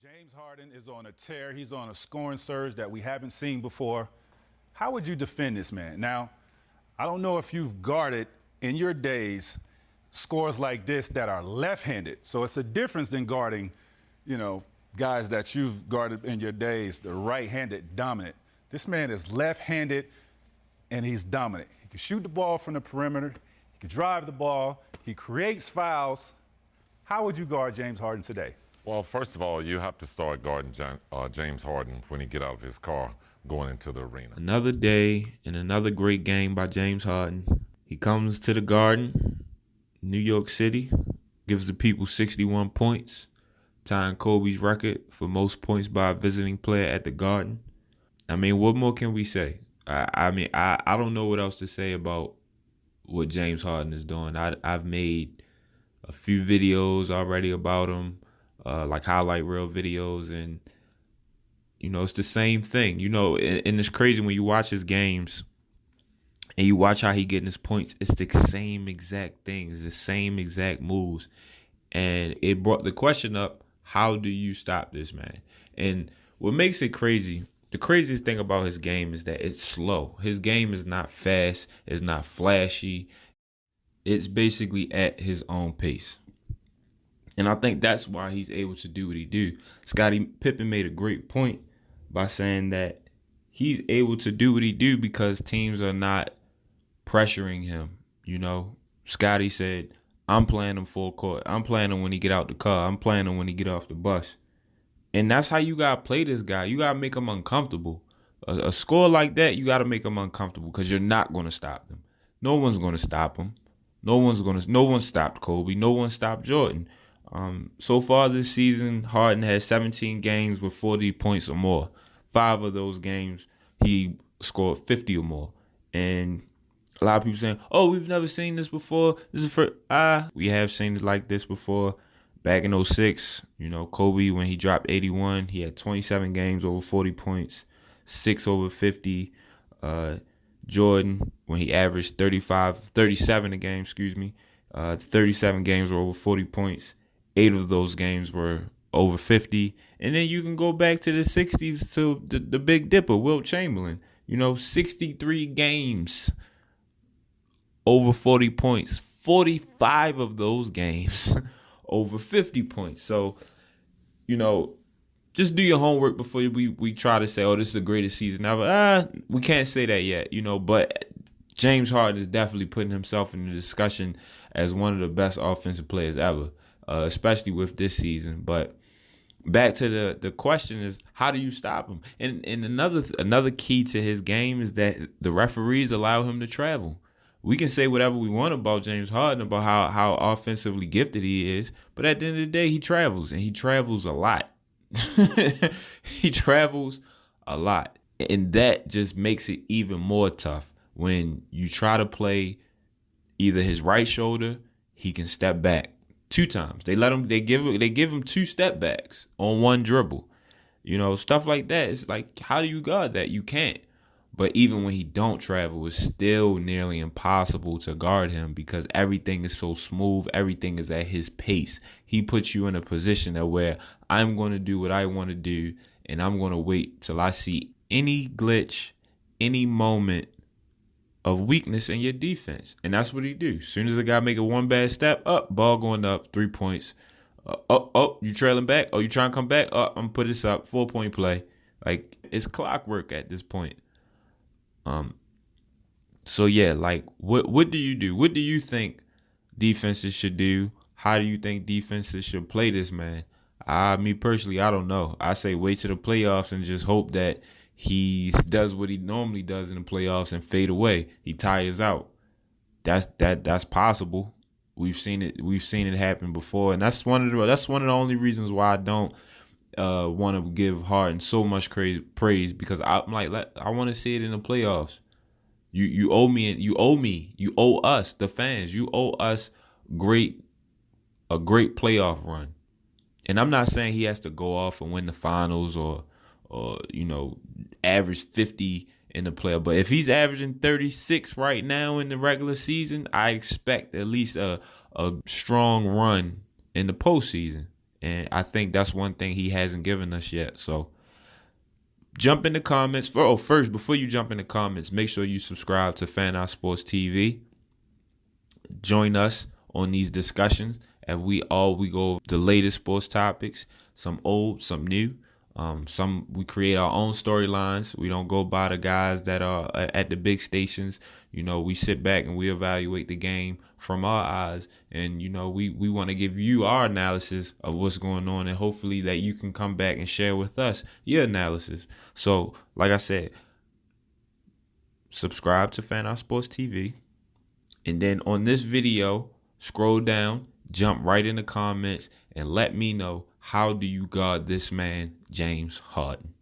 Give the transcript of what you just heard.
James Harden is on a tear. He's on a scoring surge that we haven't seen before. How would you defend this man? Now, I don't know if you've guarded in your days scores like this that are left-handed. So it's a difference than guarding, guys that you've guarded in your days, the right-handed dominant. This man is left-handed and he's dominant. He can shoot the ball from the perimeter. He can drive the ball. He creates fouls. How would you guard James Harden today? Well, first of all, you have to start guarding James Harden when he get out of his car going into the arena. Another day and another great game by James Harden. He comes to the Garden, New York City, gives the people 61 points, tying Kobe's record for most points by a visiting player at the Garden. I mean, what more can we say? I don't know what else to say about what James Harden is doing. I've made a few videos already about him, like highlight reel videos, and it's the same thing. And it's crazy when you watch his games and you watch how he getting his points. It's the same exact things, the same exact moves, and it brought the question up: how do you stop this man? And what makes it crazy? The craziest thing about his game is that it's slow. His game is not fast. It's not flashy. It's basically at his own pace. And I think that's why he's able to do what he do. Scottie Pippen made a great point by saying that he's able to do what he do because teams are not pressuring him. Scottie said, I'm playing him full court. I'm playing him when he get out the car. I'm playing him when he get off the bus. And that's how you got to play this guy. You got to make him uncomfortable. A score like that, you got to make him uncomfortable because you're not going to stop them. No one's going to stop him. No one stopped Kobe. No one stopped Jordan. So far this season, Harden has 17 games with 40 points or more. 5 of those games, he scored 50 or more. And a lot of people saying, oh, we've never seen this before. This is we have seen it like this before. Back in 06, Kobe, when he dropped 81, he had 27 games over 40 points, 6 over 50. Jordan, when he averaged 37 a game, 37 games were over 40 points. 8 of those games were over 50. And then you can go back to the 60s to the Big Dipper, Wilt Chamberlain. 63 games over 40 points. 45 of those games over 50 points. So, just do your homework before we try to say, oh, this is the greatest season ever. We can't say that yet, but James Harden is definitely putting himself in the discussion as one of the best offensive players ever, especially with this season. But back to the question is, how do you stop him? And another key to his game is that the referees allow him to travel. We can say whatever we want about James Harden, about how offensively gifted he is, but at the end of the day, he travels, and he travels a lot. He travels a lot. And that just makes it even more tough when you try to play either his right shoulder, he can step back 2 times. They give him 2 step backs on one dribble. Stuff like that. It's like, how do you guard that? You can't. But even when he don't travel, it's still nearly impossible to guard him because everything is so smooth. Everything is at his pace. He puts you in a position where I'm going to do what I want to do, and I'm going to wait till I see any glitch, any moment of weakness in your defense. And that's what he do. As soon as the guy make a one bad step, up, ball going up, 3 points. You trailing back? Oh, you trying to come back? I'm going to put this up, 4-point play. Like, it's clockwork at this point. So yeah, like what do you do? What do you think defenses should do? How do you think defenses should play this man? Me personally, I don't know. I say wait to the playoffs and just hope that he does what he normally does in the playoffs and fade away. He tires out. That's possible. We've seen it happen before, and that's one of the only reasons why I don't want to give Harden so much praise because I'm like, I want to see it in the playoffs. You owe me, you owe us, the fans, you owe us a great playoff run. And I'm not saying he has to go off and win the finals or average 50 in the playoff. But if he's averaging 36 right now in the regular season, I expect at least a strong run in the postseason. And I think that's one thing he hasn't given us yet. So jump in the comments. First, before you jump in the comments, make sure you subscribe to Fan Out Sports TV. Join us on these discussions as we go over the latest sports topics, some old, some new. Some we create our own storylines. We don't go by the guys that are at the big stations. We sit back and we evaluate the game from our eyes, and we want to give you our analysis of what's going on, and hopefully that you can come back and share with us your analysis. So, like I said, subscribe to Fan Out Sports TV, and then on this video, scroll down, jump right in the comments, and let me know, how do you guard this man, James Harden?